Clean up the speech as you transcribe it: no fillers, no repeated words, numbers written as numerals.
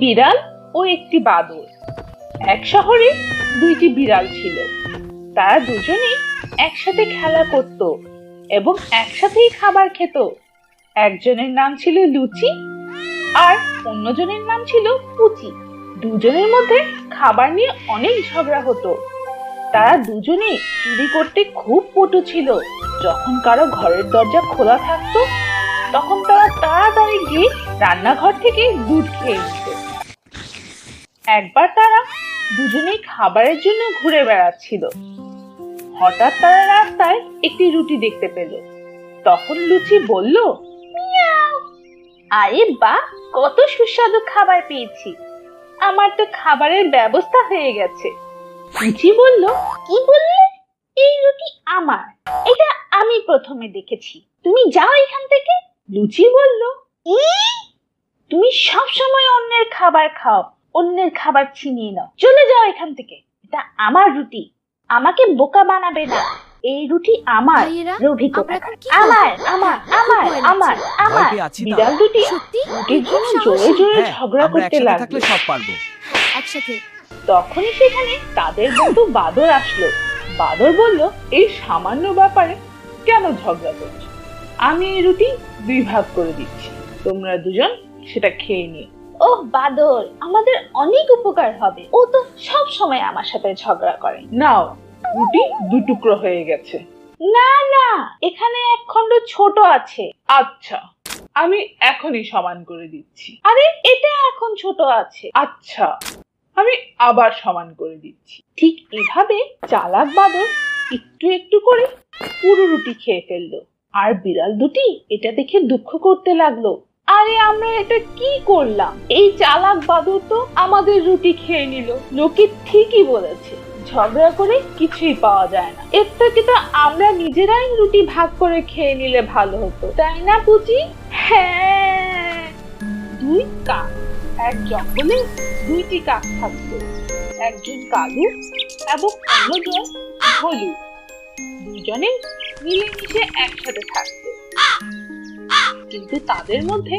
বিড়াল ও একটি বাদর। এক শহরে দুইটি বিড়াল ছিল। তারা দুজনেই একসাথে খেলা করত এবং একসাথেই খাবার খেত। একজনের নাম ছিল লুচি আর অন্যজনের নাম ছিল পুচি। দুজনের মধ্যে খাবার নিয়ে অনেক ঝগড়া হতো। তারা দুজনেই চুরি করতে খুব পটু ছিল। যখন কারো ঘরের দরজা খোলা থাকতো তখন তারা তাড়াতাড়ি গিয়ে রান্নাঘর থেকে দুধ খেয়ে নিত। একবার তারা দুজনেই খাবারের জন্য ঘুরে বেড়াচ্ছিল। হঠাৎ তারা রাস্তায় একটি রুটি দেখতে পেল। তখন লুচি বলল, মিয়াও। আরে বাহ, কত সুস্বাদু খাবার পেয়েছি, আমার তো খাবারের ব্যবস্থা হয়ে গেছে। লুচি বলল, কি বললে? এই রুটি আমার, এটা আমি প্রথমে দেখেছি, তুমি যাও এখান থেকে। লুচি বলল, তুমি সব সময় অন্যের খাবার খাও, অন্যের খাবার ছিনিয়ে নাও, চলে যাও এখান থেকে, এটা আমার রুটি, আমাকে বোকা বানাবে না, এই রুটি আমার। লোভী কোথাকার, আমার আমার আমার আমার আমার। বিড়াল দুটি রুটির জন্য জোরে জোরে ঝগড়া করতে লাগলো। একসাথে। তখনই সেখানে তাদের বন্ধু বাদর আসলো। বাদর বলল, এই সামান্য ব্যাপারে কেন ঝগড়া করছো? আমি এই রুটি দুই ভাগ করে দিচ্ছি, তোমরা দুজন সেটা খেয়ে নিও। ওহ বাদর, আমাদের অনেক উপকার হবে, ও তো সব সময় আমার সাথে ঝগড়া করে। নাও, রুটি দু টুকরো হয়ে গেছে। না না, এখানে এক খণ্ড ছোট আছে। আচ্ছা, আমি এখনই সমান করে দিচ্ছি। আরে এটা এখন ছোট আছে। আচ্ছা, আমি আবার সমান করে দিচ্ছি। ঠিক এভাবে চালাক বাদর একটু একটু করে পুরো রুটি খেয়ে ফেললো। আর বিড়াল দুটি এটা দেখে দুঃখ করতে লাগলো। আরে আমরা এটা কি করলাম? এই চালাক বাদর তো আমাদের রুটি খেয়ে নিল। লোকে ঠিকই বলেছে, ঝগড়া করে কিছুই পাওয়া যায় না। এর থেকে তো আমরা নিজেরাই রুটি ভাগ করে খেয়ে নিলে ভালো হতো, তাই না পুচি? হ্যাঁ। দুই কাক। এক জঙ্গলে দুইটি কাক থাকতো, একজন কালু এবং অন্যজন হলুদ। দুজনে মিলেমিশে একসাথে থাকতো, কিন্তু তাদের মধ্যে